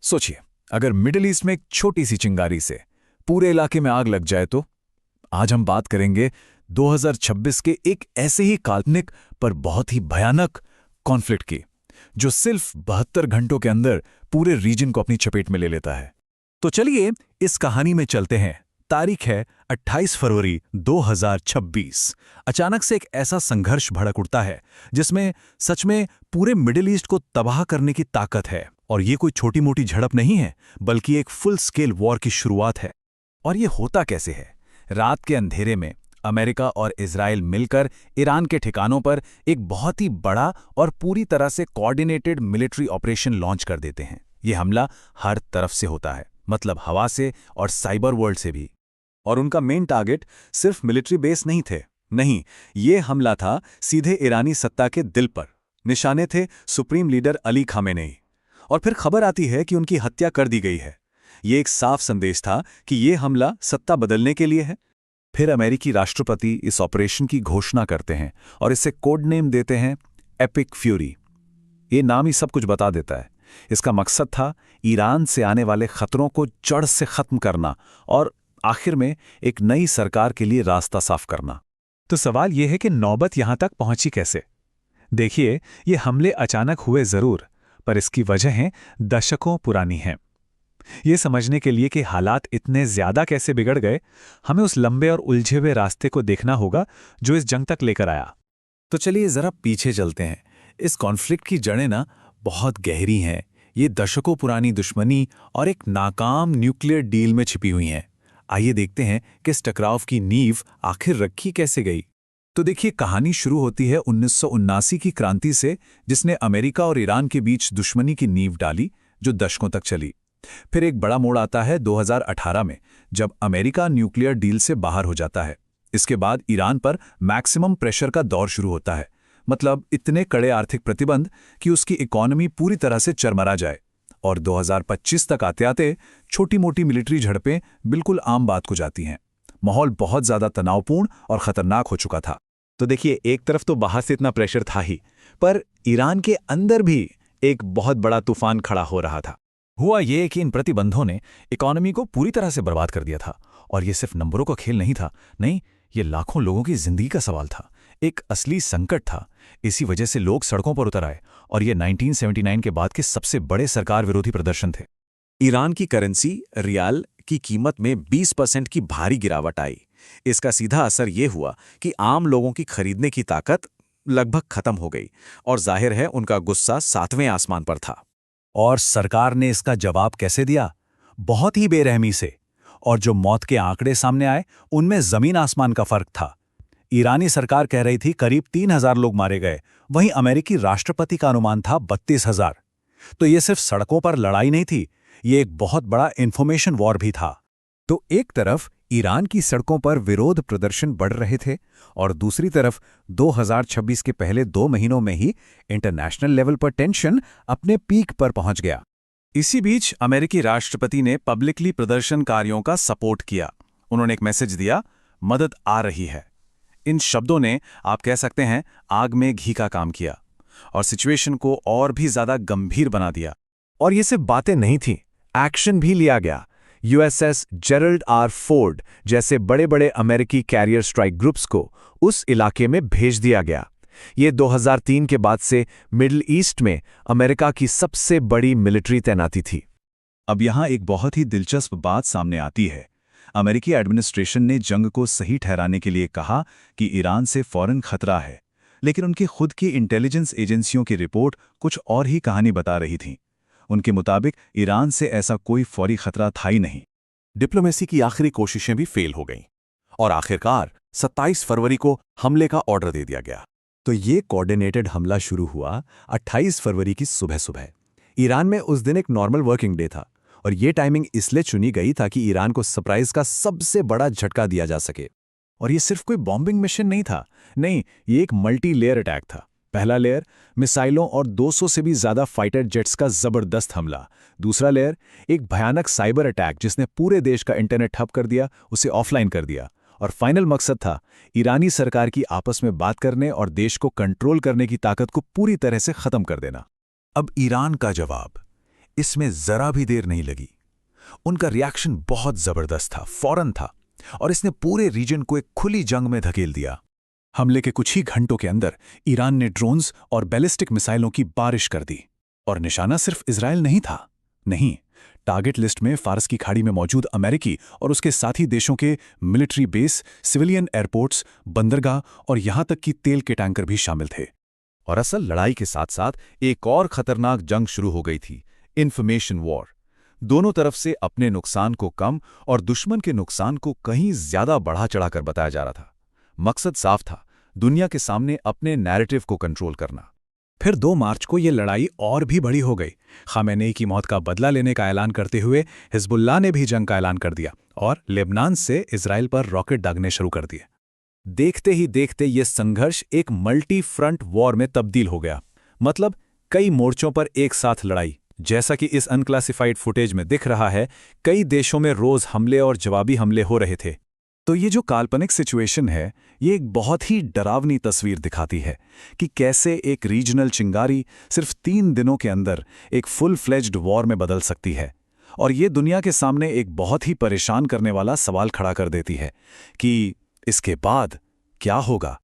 सोचिए, अगर middle east में एक छोटी सी चिंगारी से पूरे इलाके में आग लग जाए तो। आज हम बात करेंगे 2026 के एक ऐसे ही काल्पनिक पर बहुत ही भयानक कॉन्फ्लिक्ट की, जो सिर्फ 72 घंटों के अंदर पूरे रीजन को अपनी चपेट में ले लेता है। तो चलिए इस कहानी में चलते हैं। तारीख है 28 फरवरी 2026। अचानक से एक ऐसा संघर्ष भड़क उठता है जिसमें सच में पूरे मिडिल ईस्ट को तबाह करने की ताकत है। और ये कोई छोटी मोटी झड़प नहीं है, बल्कि एक फुल स्केल वॉर की शुरुआत है। और ये होता कैसे है? रात के अंधेरे में अमेरिका और इजराइल मिलकर ईरान के ठिकानों पर एक बहुत ही बड़ा और पूरी तरह से कोऑर्डिनेटेड मिलिट्री ऑपरेशन लॉन्च कर देते हैं। ये हमला हर तरफ से होता है, मतलब हवा से और साइबर वर्ल्ड से भी। और उनका मेन टारगेट सिर्फ मिलिट्री बेस नहीं थे। नहीं, ये हमला था सीधे ईरानी सत्ता के दिल पर। निशाने थे सुप्रीम लीडर अली खामेनेई। और फिर खबर आती है कि उनकी हत्या कर दी गई है। ये एक साफ संदेश था कि ये हमला सत्ता बदलने के लिए है। फिर अमेरिकी राष्ट्रपति इस ऑपरेशन की घोषणा करते हैं और इसे कोड नेम देते हैं एपिक फ्यूरी। ये नाम ही सब कुछ बता देता है। इसका मकसद था ईरान से आने वाले खतरों को जड़ से खत्म करना और आखिर में एक नई सरकार के लिए रास्ता साफ करना। तो सवाल यह है कि नौबत यहां तक पहुंची कैसे? देखिए, ये हमले अचानक हुए जरूर, पर इसकी वजहें दशकों पुरानी हैं। ये समझने के लिए कि हालात इतने ज्यादा कैसे बिगड़ गए, हमें उस लंबे और उलझे हुए रास्ते को देखना होगा जो इस जंग तक लेकर आया। तो चलिए जरा पीछे चलते हैं। इस कॉन्फ्लिक्ट की जड़ें ना बहुत गहरी हैं। ये दशकों पुरानी दुश्मनी और एक नाकाम न्यूक्लियर डील में छिपी हुई हैं। आइए देखते हैं कि इस टकराव की नींव आखिर रखी कैसे गई। तो देखिए, कहानी शुरू होती है 1979 की क्रांति से, जिसने अमेरिका और ईरान के बीच दुश्मनी की नींव डाली, जो दशकों तक चली। फिर एक बड़ा मोड़ आता है 2018 में, जब अमेरिका न्यूक्लियर डील से बाहर हो जाता है। इसके बाद ईरान पर मैक्सिमम प्रेशर का दौर शुरू होता है, मतलब इतने कड़े आर्थिक प्रतिबंध कि उसकी इकोनॉमी पूरी तरह से चरमरा जाए। और 2025 तक आते आते छोटी मोटी मिलिट्री झड़पें बिल्कुल आम बात हो जाती हैं। माहौल बहुत ज्यादा तनावपूर्ण और खतरनाक हो चुका था। तो देखिए, एक तरफ तो बाहर से इतना प्रेशर था ही, पर ईरान के अंदर भी एक बहुत बड़ा तूफान खड़ा हो रहा था। हुआ ये कि इन प्रतिबंधों ने इकोनॉमी को पूरी तरह से बर्बाद कर दिया था। और ये सिर्फ नंबरों का खेल नहीं था, नहीं, ये लाखों लोगों की जिंदगी का सवाल था। एक असली संकट था। इसी वजह से लोग सड़कों पर उतर आए और ये 1979 के बाद के सबसे बड़े सरकार विरोधी प्रदर्शन थे। ईरान की करेंसी रियाल की कीमत में 20% की भारी गिरावट आई। इसका सीधा असर ये हुआ कि आम लोगों की खरीदने की ताकत लगभग खत्म हो गई और जाहिर है उनका गुस्सा 7वें आसमान पर था। और सरकार ने इसका जवाब कैसे दिया? बहुत ही बेरहमी से। और जो मौत के आंकड़े सामने आए, उनमें जमीन आसमान का फर्क था। ईरानी सरकार कह रही थी करीब 3000 लोग मारे गए, वहीं अमेरिकी राष्ट्रपति का अनुमान था 32,000। तो ये सिर्फ सड़कों पर लड़ाई नहीं थी, ये एक बहुत बड़ा इंफॉर्मेशन वॉर भी था। तो एक तरफ ईरान की सड़कों पर विरोध प्रदर्शन बढ़ रहे थे और दूसरी तरफ 2026 के पहले 2 महीनों में ही इंटरनेशनल लेवल पर टेंशन अपने पीक पर पहुंच गया। इसी बीच अमेरिकी राष्ट्रपति ने पब्लिकली प्रदर्शनकारियों का सपोर्ट किया। उन्होंने एक मैसेज दिया, मदद आ रही है। इन शब्दों ने, आप कह सकते हैं, आग में घी का काम किया और सिचुएशन को और भी ज्यादा गंभीर बना दिया। और ये सिर्फ बातें नहीं थीं, एक्शन भी लिया गया। यूएसएस जेरल्ड आर फोर्ड जैसे बड़े बड़े अमेरिकी कैरियर स्ट्राइक ग्रुप्स को उस इलाके में भेज दिया गया। ये 2003 के बाद से मिडिल ईस्ट में अमेरिका की सबसे बड़ी मिलिट्री तैनाती थी। अब यहां एक बहुत ही दिलचस्प बात सामने आती है। अमेरिकी एडमिनिस्ट्रेशन ने जंग को सही ठहराने के लिए कहा कि ईरान से फौरन खतरा है, लेकिन उनकी खुद की इंटेलिजेंस एजेंसियों की रिपोर्ट कुछ और ही कहानी बता रही थी। उनके मुताबिक ईरान से ऐसा कोई फौरी खतरा था ही नहीं। डिप्लोमेसी की आखिरी कोशिशें भी फेल हो गईं और आखिरकार 27 फरवरी को हमले का ऑर्डर दे दिया गया। तो ये कोऑर्डिनेटेड हमला शुरू हुआ 28 फरवरी की सुबह सुबह। ईरान में उस दिन एक नॉर्मल वर्किंग डे था और ये टाइमिंग इसलिए चुनी गई ताकि ईरान को सरप्राइज का सबसे बड़ा झटका दिया जा सके। और ये सिर्फ कोई बॉम्बिंग मिशन नहीं था, नहीं, ये एक मल्टी लेयर अटैक था। पहला लेयर मिसाइलों और 200 से भी ज्यादा फाइटर जेट्स का जबरदस्त हमला। दूसरा लेयर एक भयानक साइबर अटैक जिसने पूरे देश का इंटरनेट ठप कर दिया, उसे ऑफलाइन कर दिया। और फाइनल मकसद था ईरानी सरकार की आपस में बात करने और देश को कंट्रोल करने की ताकत को पूरी तरह से खत्म कर देना। अब ईरान का जवाब, इसमें जरा भी देर नहीं लगी। उनका रिएक्शन बहुत जबरदस्त था, फौरन था, और इसने पूरे रीजन को एक खुली जंग में धकेल दिया। हमले के कुछ ही घंटों के अंदर ईरान ने ड्रोन्स और बैलिस्टिक मिसाइलों की बारिश कर दी। और निशाना सिर्फ इजराइल नहीं था। नहीं, टारगेट लिस्ट में फारस की खाड़ी में मौजूद अमेरिकी और उसके साथी देशों के मिलिट्री बेस, सिविलियन एयरपोर्ट्स, बंदरगाह और यहां तक कि तेल के टैंकर भी शामिल थे। और असल लड़ाई के साथ साथ एक और खतरनाक जंग शुरू हो गई थी, इंफॉर्मेशन वॉर। दोनों तरफ से अपने नुकसान को कम और दुश्मन के नुकसान को कहीं ज्यादा बढ़ा चढ़ाकर बताया जा रहा था। मकसद साफ था, दुनिया के सामने अपने नैरेटिव को कंट्रोल करना। फिर 2 मार्च को ये लड़ाई और भी बड़ी हो गई। खामेनेई की मौत का बदला लेने का ऐलान करते हुए हिजबुल्लाह ने भी जंग का ऐलान कर दिया और लेबनान से इजराइल पर रॉकेट दागने शुरू कर दिए। देखते ही देखते ये संघर्ष एक मल्टी फ्रंट वॉर में तब्दील हो गया। मतलब कई मोर्चों पर एक साथ लड़ाई। जैसा कि इस अनक्लासिफाइड फुटेज में दिख रहा है, कई देशों में रोज हमले और जवाबी हमले हो रहे थे। तो ये जो काल्पनिक सिचुएशन है, ये एक बहुत ही डरावनी तस्वीर दिखाती है कि कैसे एक रीजनल चिंगारी सिर्फ 3 दिनों के अंदर एक फुल फ्लेज्ड वॉर में बदल सकती है। और ये दुनिया के सामने एक बहुत ही परेशान करने वाला सवाल खड़ा कर देती है कि इसके बाद क्या होगा।